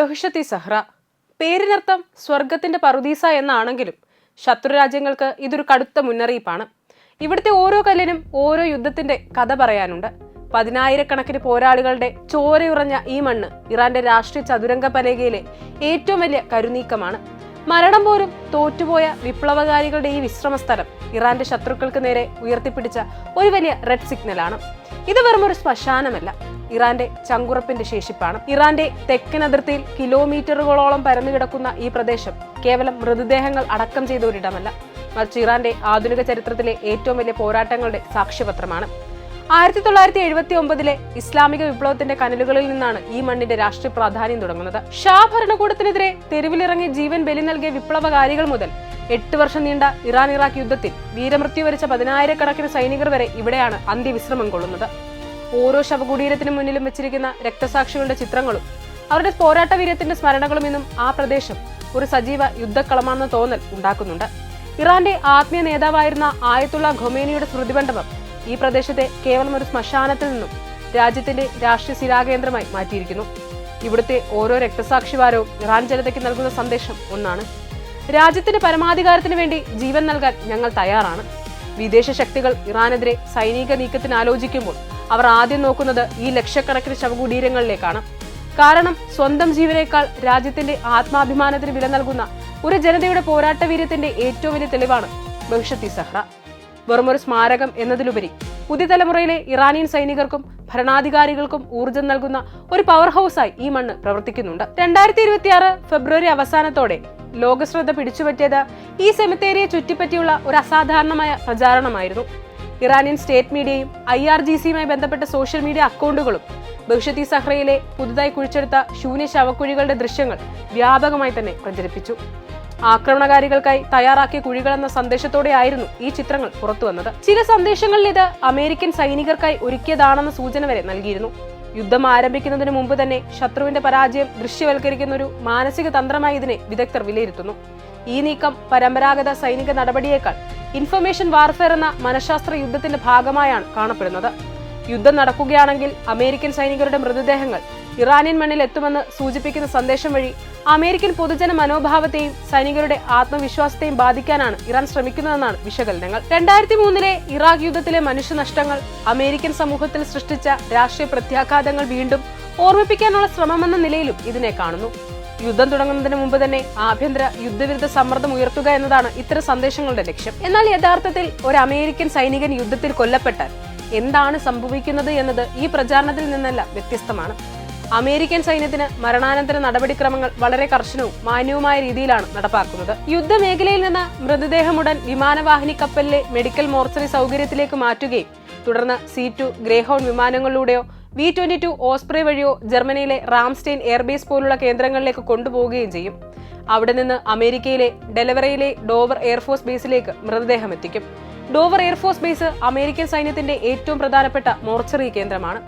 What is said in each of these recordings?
ബഹുഷത്തി സഹ്റ. പേരിനർത്ഥം സ്വർഗത്തിന്റെ പറുദീസ എന്നാണെങ്കിലും ശത്രുരാജ്യങ്ങൾക്ക് ഇതൊരു കടുത്ത മുന്നറിയിപ്പാണ്. ഇവിടുത്തെ ഓരോ കല്ലിനും ഓരോ യുദ്ധത്തിന്റെ കഥ പറയാനുണ്ട്. 10,000-കണക്കിന് പോരാളികളുടെ ചോരയുറഞ്ഞ ഈ മണ്ണ് ഇറാന്റെ രാഷ്ട്രീയ ചതുരംഗ പലകയിലെ ഏറ്റവും വലിയ കരുനീക്കമാണ്. മരണം പോലും തോറ്റുപോയ വിപ്ലവകാരികളുടെ ഈ വിശ്രമ സ്ഥലം ഇറാന്റെ ശത്രുക്കൾക്ക് നേരെ ഉയർത്തിപ്പിടിച്ച ഒരു വലിയ റെഡ് സിഗ്നലാണ്. ഇത് വെറും ഒരു ശ്മശാനമല്ല, ഇറാന്റെ ചങ്കുറപ്പിന്റെ ശേഷിപ്പാണ്. ഇറാന്റെ തെക്കൻ അതിർത്തിയിൽ കിലോമീറ്ററുകളോളം പരന്നു കിടക്കുന്ന ഈ പ്രദേശം കേവലം മൃതദേഹങ്ങൾ അടക്കം ചെയ്ത ഒരിടമല്ല, മറിച്ച് ഇറാന്റെ ആധുനിക ചരിത്രത്തിലെ ഏറ്റവും വലിയ പോരാട്ടങ്ങളുടെ സാക്ഷ്യപത്രമാണ്. 1979 ഇസ്ലാമിക വിപ്ലവത്തിന്റെ കനലുകളിൽ നിന്നാണ് ഈ മണ്ണിന്റെ രാഷ്ട്രീയ പ്രാധാന്യം തുടങ്ങുന്നത്. ഷാ ഭരണകൂടത്തിനെതിരെ തെരുവിലിറങ്ങി ജീവൻ ബലി നൽകിയ വിപ്ലവകാരികൾ മുതൽ 8 വർഷം നീണ്ട ഇറാൻ-ഇറാഖ് യുദ്ധത്തിൽ വീരമൃത്യു വരിച്ച 10,000-കണക്കിന് സൈനികർ വരെ ഇവിടെയാണ് അന്ത്യവിശ്രമം കൊള്ളുന്നത്. ഓരോ ശവകുടീരത്തിനു മുന്നിലും വെച്ചിരിക്കുന്ന രക്തസാക്ഷികളുടെ ചിത്രങ്ങളും അവരുടെ പോരാട്ട വീര്യത്തിന്റെ സ്മരണകളും ഇന്നും ആ പ്രദേശം ഒരു സജീവ യുദ്ധക്കളമാണെന്ന തോന്നൽ ഉണ്ടാക്കുന്നുണ്ട്. ഇറാന്റെ ആത്മീയ നേതാവായിരുന്ന ആയത്തുള്ള ഖൊമേനിയുടെ സ്മൃതിമണ്ഡപം ഈ പ്രദേശത്തെ കേവലം ഒരു ശ്മശാനത്തിൽ നിന്നും രാജ്യത്തിന്റെ രാഷ്ട്രീയ സ്ഥിരാകേന്ദ്രമായി മാറ്റിയിരിക്കുന്നു. ഇവിടുത്തെ ഓരോ രക്തസാക്ഷിവാരവും ഇറാൻ ജനതയ്ക്ക് നൽകുന്ന സന്ദേശം ഒന്നാണ്: രാജ്യത്തിന്റെ പരമാധികാരത്തിന് വേണ്ടി ജീവൻ നൽകാൻ ഞങ്ങൾ തയ്യാറാണ്. വിദേശ ശക്തികൾ ഇറാനെതിരെ സൈനിക നീക്കത്തിന് ആലോചിക്കുമ്പോൾ അവർ ആദ്യം നോക്കുന്നത് ഈ ലക്ഷക്കണക്കിന് ശവകുടീരങ്ങളിലേക്കാണ്. കാരണം സ്വന്തം ജീവനേക്കാൾ രാജ്യത്തിന്റെ ആത്മാഭിമാനത്തിന് വില നൽകുന്ന ഒരു ജനതയുടെ പോരാട്ട വീര്യത്തിന്റെ ഏറ്റവും വലിയ തെളിവാണ് ബഹുഷത്തി സഹ്റ. വെറുമൊരു സ്മാരകം എന്നതിലുപരി പുതിയ തലമുറയിലെ ഇറാനിയൻ സൈനികർക്കും ഭരണാധികാരികൾക്കും ഊർജം നൽകുന്ന ഒരു പവർ ഹൗസായി ഈ മണ്ണ് പ്രവർത്തിക്കുന്നുണ്ട്. 2026 ഫെബ്രുവരി അവസാനത്തോടെ ലോകശ്രദ്ധ പിടിച്ചുപറ്റിയത് ഈ സെമിത്തേരിയെ ചുറ്റിപ്പറ്റിയുള്ള ഒരു അസാധാരണമായ പ്രചാരണമായിരുന്നു. ഇറാനിയൻ സ്റ്റേറ്റ് മീഡിയയും IRGCയുമായി ബന്ധപ്പെട്ട സോഷ്യൽ മീഡിയ അക്കൗണ്ടുകളും ബഹുഷത്തി സഹ്റയിലെ പുതുതായി കുഴിച്ചെടുത്ത ശൂന്യ ശവക്കുഴികളുടെ ദൃശ്യങ്ങൾ വ്യാപകമായി തന്നെ പ്രചരിപ്പിച്ചു. ആക്രമണകാരികൾക്കായി തയ്യാറാക്കിയ കുഴികളെന്ന സന്ദേശത്തോടെയായിരുന്നു ഈ ചിത്രങ്ങൾ പുറത്തുവന്നത്. ചില സന്ദേശങ്ങളിൽ ഇത് അമേരിക്കൻ സൈനികർക്കായി ഒരുക്കിയതാണെന്ന സൂചന വരെ നൽകിയിരുന്നു. യുദ്ധം ആരംഭിക്കുന്നതിന് മുമ്പ് തന്നെ ശത്രുവിന്റെ പരാജയം ദൃശ്യവൽക്കരിക്കുന്ന ഒരു മാനസിക തന്ത്രമായി ഇതിനെ വിദഗ്ധർ വിലയിരുത്തുന്നു. ഈ നീക്കം പരമ്പരാഗത സൈനിക നടപടിയേക്കാൾ ഇൻഫർമേഷൻ വാർഫെയർ എന്ന മനഃശാസ്ത്ര യുദ്ധത്തിന്റെ ഭാഗമായാണ് കാണപ്പെടുന്നത്. യുദ്ധം നടക്കുകയാണെങ്കിൽ അമേരിക്കൻ സൈനികരുടെ മൃതദേഹങ്ങൾ ഇറാനിയൻ മണ്ണിൽ എത്തുമെന്ന് സൂചിപ്പിക്കുന്ന സന്ദേശം വഴി അമേരിക്കൻ പൊതുജന മനോഭാവത്തെയും സൈനികരുടെ ആത്മവിശ്വാസത്തെയും ബാധിക്കാനാണ് ഇറാൻ ശ്രമിക്കുന്നതെന്നാണ് വിശകലനങ്ങൾ. 2003 ഇറാഖ് യുദ്ധത്തിലെ മനുഷ്യനഷ്ടങ്ങൾ അമേരിക്കൻ സമൂഹത്തിൽ സൃഷ്ടിച്ച രാഷ്ട്രീയ പ്രത്യാഘാതങ്ങൾ വീണ്ടും ഓർമ്മിപ്പിക്കാനുള്ള ശ്രമമെന്ന നിലയിലും ഇതിനെ കാണുന്നു. യുദ്ധം തുടങ്ങുന്നതിന് മുമ്പ് തന്നെ ആഭ്യന്തര യുദ്ധവിരുദ്ധ സമ്മർദ്ദം ഉയർത്തുക എന്നതാണ് ഇത്തരം സന്ദേശങ്ങളുടെ ലക്ഷ്യം. എന്നാൽ യഥാർത്ഥത്തിൽ ഒരു അമേരിക്കൻ സൈനികൻ യുദ്ധത്തിൽ കൊല്ലപ്പെട്ടാൽ എന്താണ് സംഭവിക്കുന്നത് എന്നത് ഈ പ്രചാരണത്തിൽ നിന്നല്ല വ്യത്യസ്തമാണ്. അമേരിക്കൻ സൈന്യത്തിന് മരണാനന്തര നടപടിക്രമങ്ങൾ വളരെ കർശനവും മാന്യവുമായ രീതിയിലാണ് നടപ്പാക്കുന്നത്. യുദ്ധമേഖലയിൽ നിന്ന് മൃതദേഹമുടൻ വിമാനവാഹിനി കപ്പലിലെ മെഡിക്കൽ മോർച്ചറി സൗകര്യത്തിലേക്ക് മാറ്റുകയും തുടർന്ന് C2 ഗ്രേഹൗണ്ട് വിമാനങ്ങളിലൂടെയോ V-22 ഓസ്പ്രേ വഴിയോ ജർമ്മനിയിലെ റാംസ്റ്റെയിൻ എയർബേസ് പോലുള്ള കേന്ദ്രങ്ങളിലേക്ക് കൊണ്ടുപോവുകയും ചെയ്യും. അവിടെ നിന്ന് അമേരിക്കയിലെ ഡെലവറയിലെ ഡോവർ എയർഫോഴ്സ് ബേസിലേക്ക് മൃതദേഹം എത്തിക്കും. ഡോവർ എയർഫോഴ്സ് ബേസ് അമേരിക്കൻ സൈന്യത്തിന്റെ ഏറ്റവും പ്രധാനപ്പെട്ട മോർച്ചറി കേന്ദ്രമാണ്.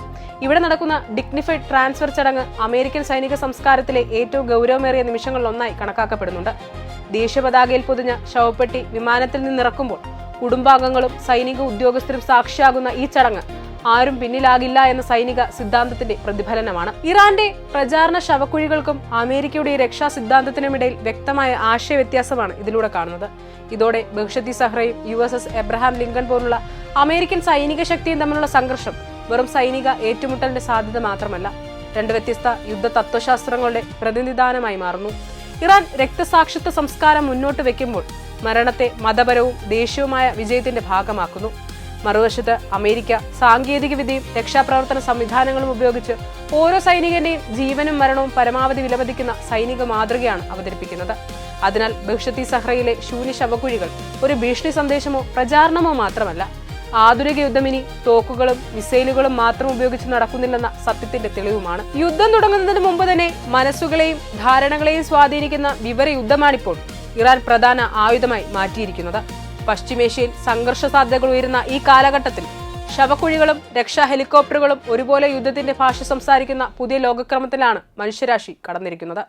ഇവിടെ നടക്കുന്ന ഡിഗ്നിഫൈഡ് ട്രാൻസ്ഫർ ചടങ്ങ് അമേരിക്കൻ സൈനിക സംസ്കാരത്തിലെ ഏറ്റവും ഗൗരവമേറിയ നിമിഷങ്ങളിലൊന്നായി കണക്കാക്കപ്പെടുന്നുണ്ട്. ദേശീയ പതാകയിൽ പൊതിഞ്ഞ ശവപ്പെട്ടി വിമാനത്തിൽ നിന്നിറക്കുമ്പോൾ കുടുംബാംഗങ്ങളും സൈനിക ഉദ്യോഗസ്ഥരും സാക്ഷിയാകുന്ന ഈ ചടങ്ങ് ആരും പിന്നിലാകില്ല എന്ന സൈനിക സിദ്ധാന്തത്തിന്റെ പ്രതിഫലനമാണ്. ഇറാന്റെ പ്രചാരണ ശവക്കുഴികൾക്കും അമേരിക്കയുടെ രക്ഷാ സിദ്ധാന്തത്തിനുമിടയിൽ വ്യക്തമായ ആശയവ്യത്യാസമാണ് ഇതിലൂടെ കാണുന്നത്. ഇതോടെ ബഹുഷത്തി സഹ്റയും USS എബ്രഹാം ലിങ്കൺ പോലുള്ള അമേരിക്കൻ സൈനിക ശക്തിയും തമ്മിലുള്ള സംഘർഷം വെറും സൈനിക ഏറ്റുമുട്ടലിന്റെ സാധ്യത മാത്രമല്ല, 2 വ്യത്യസ്ത യുദ്ധ തത്വശാസ്ത്രങ്ങളുടെ പ്രതിനിധാനമായി മാറുന്നു. ഇറാൻ രക്തസാക്ഷിത്വ സംസ്കാരം മുന്നോട്ട് വെക്കുമ്പോൾ മരണത്തെ മതപരവും ദേശീയവുമായ വിജയത്തിന്റെ ഭാഗമാക്കുന്നു. മറുവശത്ത് അമേരിക്ക സാങ്കേതിക വിദ്യയും രക്ഷാപ്രവർത്തന സംവിധാനങ്ങളും ഉപയോഗിച്ച് ഓരോ സൈനികന്റെയും ജീവനും മരണവും പരമാവധി വിലമതിക്കുന്ന സൈനിക മാതൃകയാണ് അവതരിപ്പിക്കുന്നത്. അതിനാൽ ബഹുഷത്തി സഹ്റയിലെ ശൂന്യ ശവക്കുഴികൾ ഒരു ഭീഷണി സന്ദേശമോ പ്രചാരണമോ മാത്രമല്ല, ആധുനിക യുദ്ധമിനി തോക്കുകളും മിസൈലുകളും മാത്രം ഉപയോഗിച്ച് നടക്കുന്നില്ലെന്ന സത്യത്തിന്റെ തെളിവുമാണ്. യുദ്ധം തുടങ്ങുന്നതിന് മുമ്പ് തന്നെ മനസ്സുകളെയും ധാരണകളെയും സ്വാധീനിക്കുന്ന വിവര യുദ്ധമാണിപ്പോൾ ഇറാൻ പ്രധാന ആയുധമായി മാറ്റിയിരിക്കുന്നത്. പശ്ചിമേഷ്യയിൽ സംഘർഷ സാധ്യതകൾ ഉയരുന്ന ഈ കാലഘട്ടത്തിൽ ശവക്കുഴികളും രക്ഷാ ഹെലികോപ്റ്ററുകളും ഒരുപോലെ യുദ്ധത്തിന്റെ ഭാഷ സംസാരിക്കുന്ന പുതിയ ലോകക്രമത്തിലാണ് മനുഷ്യരാശി കടന്നിരിക്കുന്നത്.